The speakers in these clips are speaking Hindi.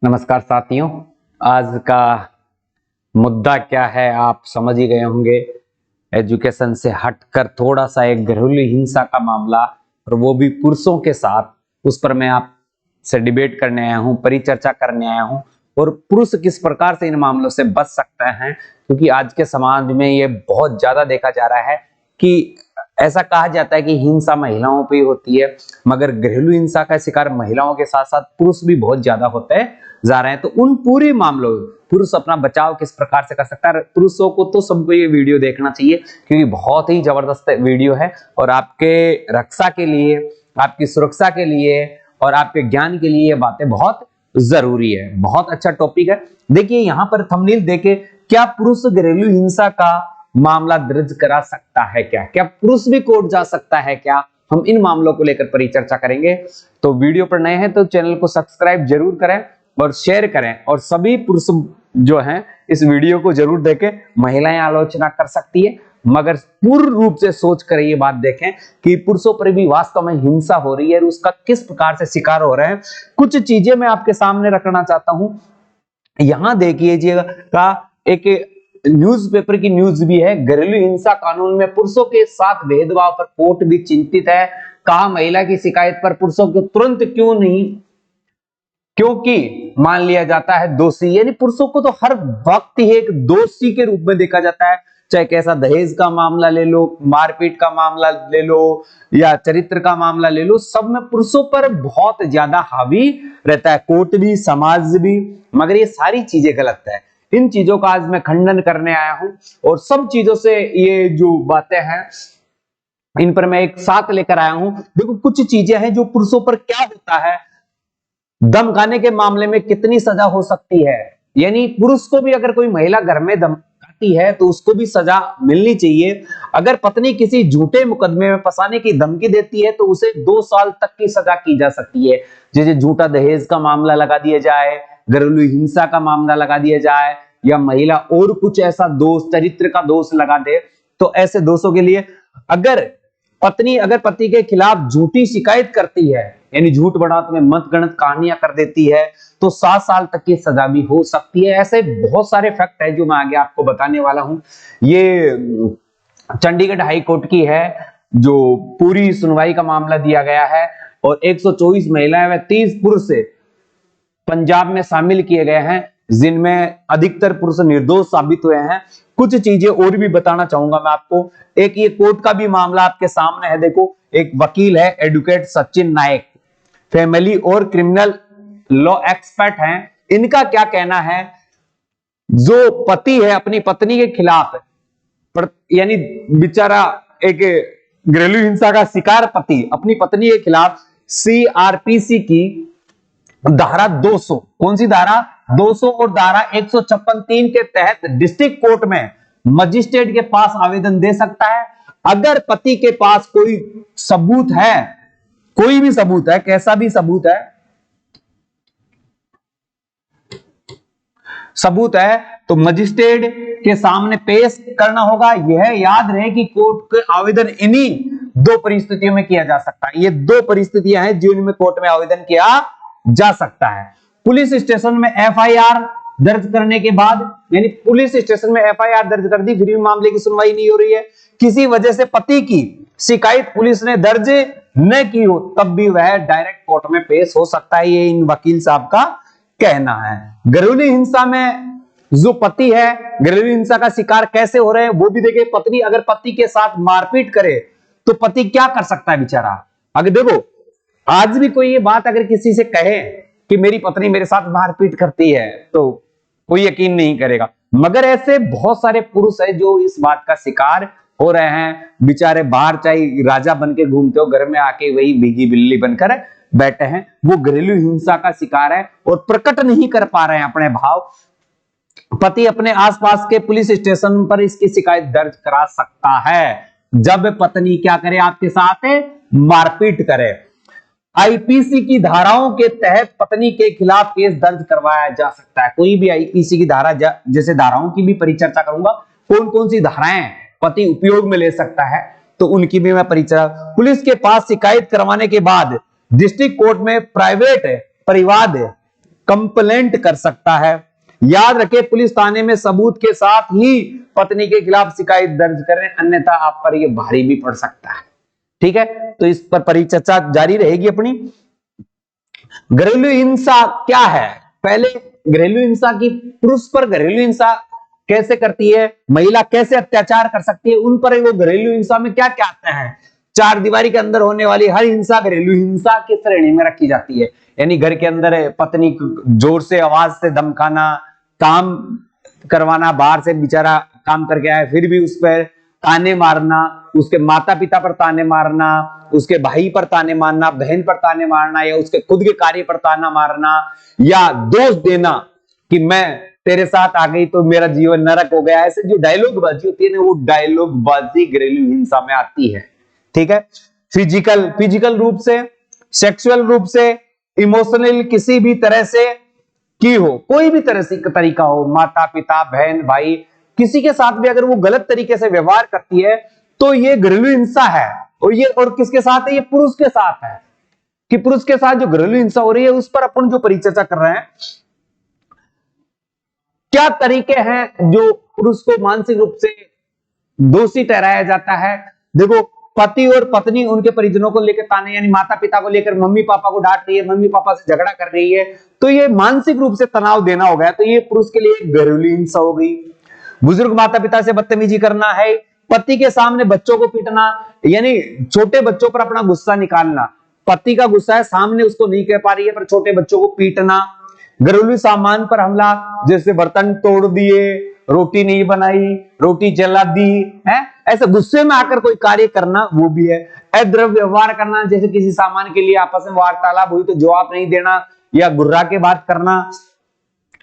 नमस्कार साथियों, आज का मुद्दा क्या है आप समझ ही गए होंगे। एजुकेशन से हटकर थोड़ा सा एक घरेलू हिंसा का मामला, और वो भी पुरुषों के साथ, उस पर मैं आपसे डिबेट करने आया हूं, परिचर्चा करने आया हूं। और पुरुष किस प्रकार से इन मामलों से बच सकते हैं, क्योंकि आज के समाज में ये बहुत ज्यादा देखा जा रहा है कि ऐसा कहा जाता है कि हिंसा महिलाओं पे होती है, मगर घरेलू हिंसा का शिकार महिलाओं के साथ साथ पुरुष भी बहुत ज्यादा होते जा रहे हैं। तो उन पूरे मामलों में पुरुष अपना बचाव किस प्रकार से कर सकता है, पुरुषों को तो सबको ये वीडियो देखना चाहिए, क्योंकि बहुत ही जबरदस्त वीडियो है और आपके रक्षा के लिए, आपकी सुरक्षा के लिए और आपके ज्ञान के लिए ये बातें बहुत जरूरी है। बहुत अच्छा टॉपिक है। देखिए यहाँ पर थंबनेल देके, क्या पुरुष घरेलू हिंसा का मामला दर्ज करा सकता है? क्या पुरुष भी कोर्ट जा सकता है? क्या हम इन मामलों को लेकर परिचर्चा करेंगे। तो वीडियो पर नए हैं तो चैनल को सब्सक्राइब जरूर करें और शेयर करें, और सभी पुरुष जो हैं इस वीडियो को जरूर देखें। महिलाएं आलोचना कर सकती है, मगर पूर्ण रूप से सोच कर ये बात देखें कि पुरुषों पर भी वास्तव में हिंसा हो रही है और उसका किस प्रकार से शिकार हो रहे हैं। कुछ चीजें मैं आपके सामने रखना चाहता हूं। यहां देखिएगा, एक न्यूज़पेपर की न्यूज भी है। घरेलू हिंसा कानून में पुरुषों के साथ भेदभाव पर कोर्ट भी चिंतित है। कहा, महिला की शिकायत पर पुरुषों को तुरंत क्यों नहीं, क्योंकि मान लिया जाता है दोषी। यानी पुरुषों को तो हर वक्त ही एक दोषी के रूप में देखा जाता है। चाहे कैसा दहेज का मामला ले लो, मारपीट का मामला ले लो या चरित्र का मामला ले लो, सब में पुरुषों पर बहुत ज्यादा हावी रहता है, कोर्ट भी, समाज भी। मगर ये सारी चीजें गलत है। इन चीजों का आज मैं खंडन करने आया हूं, और सब चीजों से ये जो बातें हैं इन पर मैं एक साथ लेकर आया हूं। देखो, कुछ चीजें हैं जो पुरुषों पर क्या होता है। धमकाने के मामले में कितनी सजा हो सकती है, यानी पुरुष को भी अगर कोई महिला घर में धमकाती है तो उसको भी सजा मिलनी चाहिए। अगर पत्नी किसी झूठे मुकदमे में फंसाने की धमकी देती है तो उसे 2 साल तक की सजा की जा सकती है। जैसे झूठा दहेज का मामला लगा दिया जाए, घरेलू हिंसा का मामला लगा दिया जाए, या महिला और कुछ ऐसा दोष, चरित्र का दोष लगा दे, तो ऐसे दोषों के लिए अगर पति के खिलाफ झूठी शिकायत करती है, यानी झूठ बढ़ात में मत गणत कहानियां कर देती है, तो 7 साल तक की सजा भी हो सकती है। ऐसे बहुत सारे फैक्ट है जो मैं आगे आपको बताने वाला हूं। ये चंडीगढ़ हाई कोर्ट की है, जो पूरी सुनवाई का मामला दिया गया है, और 124 महिलाएं व 30 पुरुष पंजाब में शामिल किए गए हैं, जिनमें अधिकतर पुरुष निर्दोष साबित हुए हैं। कुछ चीजें और भी बताना चाहूंगा मैं आपको। एक ये कोर्ट का भी मामला आपके सामने है। देखो, एक वकील है एडवोकेट सचिन नायक, फैमिली और क्रिमिनल लॉ एक्सपर्ट हैं। इनका क्या कहना है, जो पति है अपनी पत्नी के खिलाफ, यानी बेचारा एक घरेलू हिंसा का शिकार पति अपनी पत्नी के खिलाफ सीआरपीसी की धारा 200, कौन सी धारा, 200 और धारा 156(3) के तहत डिस्ट्रिक्ट कोर्ट में मजिस्ट्रेट के पास आवेदन दे सकता है। अगर पति के पास कोई सबूत है, कोई भी सबूत है, कैसा भी सबूत है, तो मजिस्ट्रेट के सामने पेश करना होगा। यह याद रहे कि कोर्ट के आवेदन इन्हीं 2 परिस्थितियों में किया जा सकता है। ये 2 परिस्थितियां हैं जिनमें कोर्ट में आवेदन किया जा सकता है। पुलिस स्टेशन में एफआईआर दर्ज करने के बाद, यानी पुलिस स्टेशन में एफआईआर दर्ज कर दी, फिर भी मामले की सुनवाई नहीं हो रही है, किसी वजह से पति की शिकायत पुलिस ने दर्ज न की हो, तब भी वह डायरेक्ट कोर्ट में पेश हो सकता है। ये इन वकील साहब का कहना है। घरेलू हिंसा में जो पति है, घरेलू हिंसा का शिकार कैसे हो रहे हैं वो भी देखिए। पत्नी अगर पति के साथ मारपीट करे तो पति क्या कर सकता है बेचारा। अगर देखो, आज भी कोई ये बात अगर किसी से कहे कि मेरी पत्नी मेरे साथ मारपीट करती है, तो कोई यकीन नहीं करेगा। मगर ऐसे बहुत सारे पुरुष हैं जो इस बात का शिकार हो रहे हैं। बेचारे बाहर चाहे राजा बन के घूमते हो, घर में आके वही भीगी बिल्ली बनकर बैठे हैं। वो घरेलू हिंसा का शिकार है और प्रकट नहीं कर पा रहे हैं अपने भाव। पति अपने आसपास के पुलिस स्टेशन पर इसकी शिकायत दर्ज करा सकता है जब पत्नी क्या करे, आपके साथ मारपीट करे। आईपीसी की धाराओं के तहत पत्नी के खिलाफ केस दर्ज करवाया जा सकता है। कोई भी आईपीसी की धारा, जैसे धाराओं की भी परिचर्चा करूंगा, कौन कौन सी धाराएं पति उपयोग में ले सकता है, तो उनकी भी मैं परिचर्चा। पुलिस के पास शिकायत करवाने के बाद डिस्ट्रिक्ट कोर्ट में प्राइवेट परिवाद कंप्लेंट कर सकता है। याद रखें, पुलिस थाने में सबूत के साथ ही पत्नी के खिलाफ शिकायत दर्ज करें, अन्यथा आप पर यह भारी भी पड़ सकता है। ठीक है, तो इस पर परिचर्चा जारी रहेगी अपनी। घरेलू हिंसा क्या है? पहले घरेलू हिंसा की, पुरुष पर घरेलू हिंसा कैसे करती है, महिला कैसे अत्याचार कर सकती है, उन पर वो घरेलू हिंसा में क्या क्या आता है। चार दीवारी के अंदर होने वाली हर हिंसा घरेलू हिंसा की श्रेणी में रखी जाती है। यानी घर के अंदर पत्नी जोर से आवाज से धमकाना, काम करवाना, बाहर से बेचारा काम करके आया फिर भी उस पर ताने मारना, उसके माता पिता पर ताने मारना, उसके भाई पर ताने मारना, बहन पर ताने मारना, या उसके खुद के कार्य पर ताना मारना, या दोष देना कि मैं तेरे साथ आ गई तो मेरा जीवन नरक हो गया। ऐसे जो डायलॉग बाजी होती है ना, वो डायलॉग बाजी घरेलू हिंसा में आती है। ठीक है, फिजिकल रूप से, सेक्सुअल रूप से, इमोशनल किसी भी तरह से की हो, कोई भी तरह से तरीका हो, माता पिता बहन भाई किसी के साथ भी अगर वो गलत तरीके से व्यवहार करती है तो ये घरेलू हिंसा है। और किसके साथ है? ये पुरुष के साथ है। कि पुरुष के साथ जो घरेलू हिंसा हो रही है उस पर अपन जो परिचर्चा कर रहे हैं, क्या तरीके हैं जो पुरुष को मानसिक रूप से दोषी ठहराया जाता है। देखो, पति और पत्नी उनके परिजनों को लेकर ताने, यानी माता पिता को लेकर मम्मी पापा को डांट रही है, मम्मी पापा से झगड़ा कर रही है, तो ये मानसिक रूप से तनाव देना हो गया, तो ये पुरुष के लिए घरेलू हिंसा हो गई। बुजुर्ग माता पिता से बदतमीजी करना है, पति के सामने बच्चों को पीटना, यानी छोटे बच्चों पर अपना गुस्सा निकालना। पति का गुस्सा है, सामने उसको नहीं कह पा रही है पर छोटे बच्चों को पीटना। घरेलू सामान पर हमला, जैसे बर्तन तोड़ दिए, रोटी नहीं बनाई, रोटी जला दी है, ऐसे गुस्से में आकर कोई कार्य करना, वो भी है। अद्रव्य व्यवहार करना, जैसे किसी सामान के लिए आपस में वार्तालाप हुई तो जवाब नहीं देना या गुर्रा के बात करना।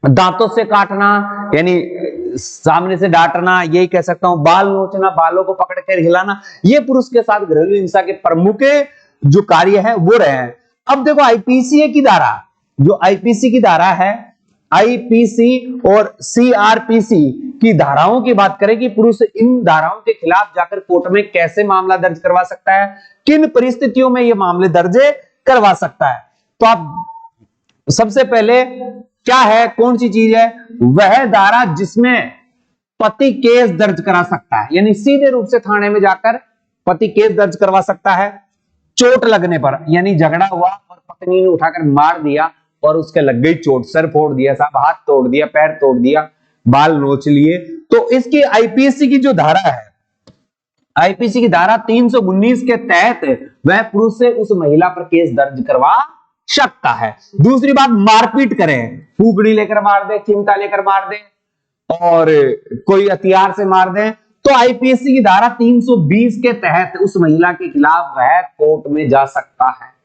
दांतों से काटना, यानी सामने से डांटना, यही कह सकता हूं। बाल नोचना, बालों को पकड़ कर हिलाना, ये पुरुष के साथ घरेलू हिंसा के प्रमुख जो कार्य है वो रहे हैं। अब देखो, आईपीसी की धारा, जो आईपीसी की धारा है, आईपीसी और सीआरपीसी की धाराओं की बात करें कि पुरुष इन धाराओं के खिलाफ जाकर कोर्ट में कैसे मामला दर्ज करवा सकता है, किन परिस्थितियों में ये मामले दर्ज करवा सकता है। तो आप सबसे पहले क्या है, कौन सी चीज है, वह धारा जिसमें पति केस दर्ज करा सकता है, यानी सीधे रूप से थाने में जाकर पति केस दर्ज करवा सकता है। चोट लगने पर, यानी झगड़ा हुआ और पत्नी ने उठाकर मार दिया और उसके लग गई चोट, सर फोड़ दिया, साहब हाथ तोड़ दिया, पैर तोड़ दिया, बाल नोच लिए, तो इसकी आईपीसी की जो धारा है, आईपीसी की धारा 319 के तहत वह पुरुष से उस महिला पर केस दर्ज करवा सकता है। दूसरी बात, मारपीट करें, फूकड़ी लेकर मार दे, चिमटा लेकर मार दे और कोई हथियार से मार दे, तो आईपीसी की धारा 320 के तहत उस महिला के खिलाफ वह कोर्ट में जा सकता है।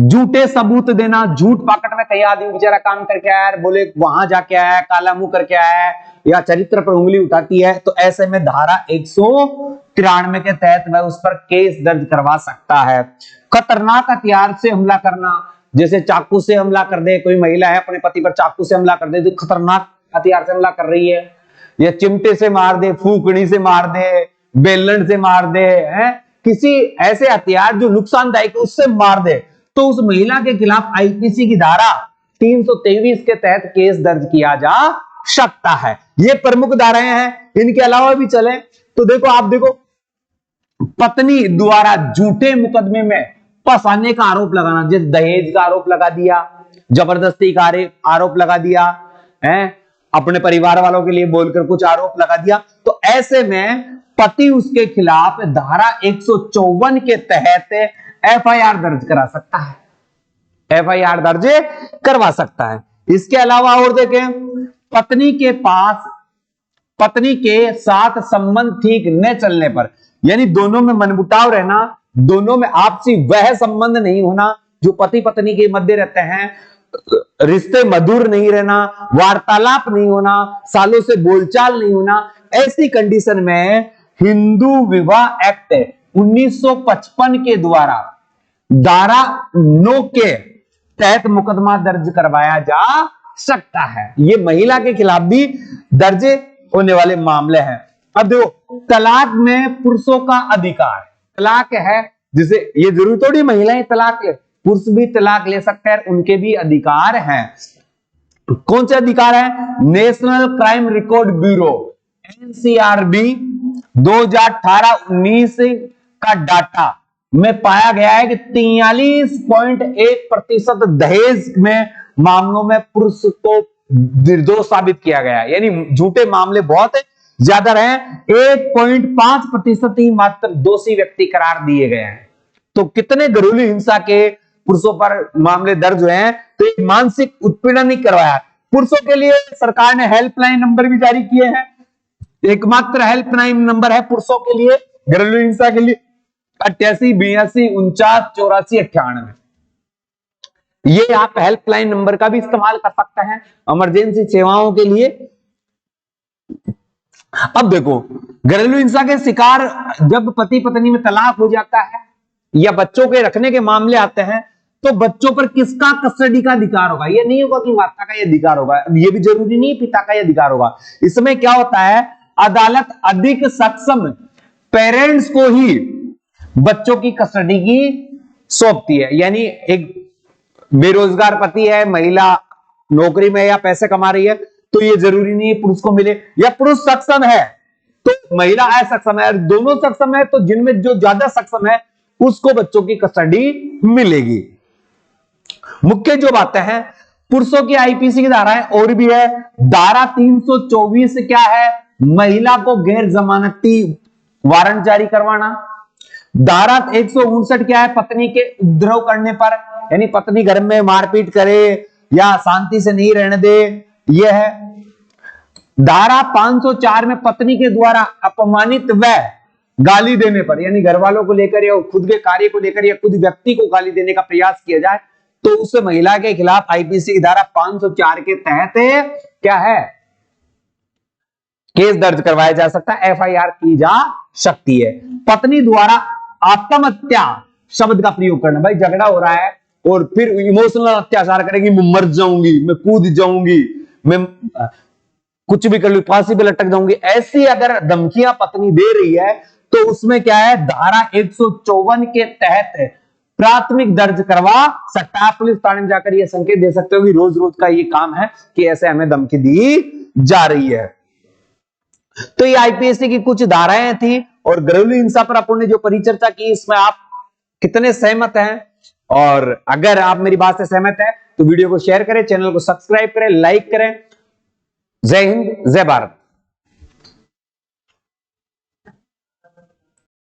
झूठे सबूत देना, झूठ पाकट में कई आदमी बेचारा काम करके आया, बोले वहां जाके आया, काला मुंह करके आया, या चरित्र पर उंगली उठाती है, तो ऐसे में धारा 193 के तहत वह उस पर केस दर्ज करवा सकता है। खतरनाक हथियार से हमला करना, जैसे चाकू से हमला कर दे, कोई महिला है अपने पति पर चाकू से हमला कर दे, तो खतरनाक हथियार से हमला कर रही है, या चिमटे से मार दे, फूकड़ी से मार दे, बेलन से मार दे, है किसी ऐसे हथियार जो नुकसानदायक उससे मार दे, तो उस महिला के खिलाफ आईपीसी की धारा 323 के तहत केस दर्ज किया जा सकता है। ये प्रमुख धाराएं हैं, इनके अलावा भी चले तो देखो, आप देखो, पत्नी द्वारा झूठे मुकदमे में फंसाने का आरोप लगाना, जैसे दहेज का आरोप लगा दिया, जबरदस्ती का आरोप लगा दिया है, अपने परिवार वालों के लिए बोलकर कुछ आरोप लगा दिया, तो ऐसे में पति उसके खिलाफ धारा 154 के तहत एफआईआर दर्ज करा सकता है, एफआईआर दर्ज करवा सकता है। इसके अलावा और देखें, पत्नी के साथ संबंध ठीक न चलने पर, यानी दोनों में मनमुटाव रहना, दोनों में आपसी वह संबंध नहीं होना जो पति पत्नी के मध्य रहते हैं, रिश्ते मधुर नहीं रहना, वार्तालाप नहीं होना, सालों से बोलचाल नहीं होना, ऐसी कंडीशन में हिंदू विवाह एक्ट 1955 के द्वारा धारा 9 के तहत मुकदमा दर्ज करवाया जा सकता है। ये महिला के खिलाफ भी दर्ज होने वाले मामले हैं। अब देखो, तलाक में पुरुषों का अधिकार, तलाक है, जिसे ये जरूरी थोड़ी महिलाएं तलाक ले, पुरुष भी तलाक ले सकते हैं, उनके भी अधिकार हैं। कौन से अधिकार है? National crime record bureau NCRB 2018-19 का डाटा में पाया गया है कि 43.1% दहेज में मामलों में पुरुष को निर्दोष साबित किया गया है, यानी झूठे मामले बहुत ज्यादा रहे। 1.5% ही मात्र दोषी व्यक्ति करार दिए गए हैं। तो कितने घरेलू हिंसा के पुरुषों पर मामले दर्ज हुए हैं? तो एक मानसिक उत्पीड़न नहीं करवाया। पुरुषों के लिए सरकार ने हेल्पलाइन नंबर भी जारी किए हैं। एकमात्र हेल्पलाइन नंबर है पुरुषों के लिए घरेलू हिंसा के लिए 88 82 49 84 98। ये आप हेल्पलाइन नंबर का भी इस्तेमाल कर सकते हैं इमरजेंसी सेवाओं के लिए। अब देखो, घरेलू हिंसा के शिकार जब पति पत्नी में तलाक हो जाता है या बच्चों के रखने के मामले आते हैं, तो बच्चों पर किसका कस्टडी का अधिकार होगा? ये नहीं होगा कि माता का ये अधिकार होगा, ये भी जरूरी नहीं पिता का ये अधिकार होगा। इसमें क्या होता है, अदालत अधिक सक्षम पेरेंट्स को ही बच्चों की कस्टडी की सौंपती है। यानी एक बेरोजगार पति है, महिला नौकरी में या पैसे कमा रही है, तो ये जरूरी नहीं है पुरुष को मिले, या पुरुष सक्षम है तो महिला असक्षम है, दोनों सक्षम है तो जिनमें जो ज्यादा सक्षम है उसको बच्चों की कस्टडी मिलेगी। मुख्य जो बातें हैं पुरुषों की आईपीसी की धाराएं और भी है। धारा 324 क्या है? महिला को गैर जमानती वारंट जारी करवाना। धारा 159 क्या है? पत्नी के उपद्रव करने पर, यानी पत्नी घर में मारपीट करे या शांति से नहीं रहने दे, यह है। धारा 504 में पत्नी के द्वारा अपमानित व गाली देने पर, यानी घर वालों को लेकर या खुद के कार्य को लेकर या खुद व्यक्ति को गाली देने का प्रयास किया जाए तो उस महिला के खिलाफ आईपीसी की धारा 504 के तहत क्या है? केस दर्ज करवाया जा सकता है, एफआईआर की जा सकती है। पत्नी द्वारा आत्महत्या शब्द का प्रयोग करना, भाई झगड़ा हो रहा है और फिर इमोशनल अत्याचार करेगी, मैं मर जाऊंगी, मैं कूद जाऊंगी, मैं कुछ भी कर लूं, फांसी पे लटक जाऊंगी, ऐसी अगर धमकियां पत्नी दे रही है तो उसमें क्या है? धारा 154 के तहत प्राथमिक दर्ज करवा सकता है। पुलिस थाने में जाकर यह संकेत दे सकते हो कि रोज रोज का ये काम है कि ऐसे हमें धमकी दी जा रही है। तो ये आईपीसी की कुछ धाराएं थी और घरेलू हिंसा पर अपन ने जो परिचर्चा की, इसमें आप कितने सहमत हैं? और अगर आप मेरी बात से सहमत हैं तो वीडियो को शेयर करें, चैनल को सब्सक्राइब करें, लाइक करें। जय हिंद, जय भारत।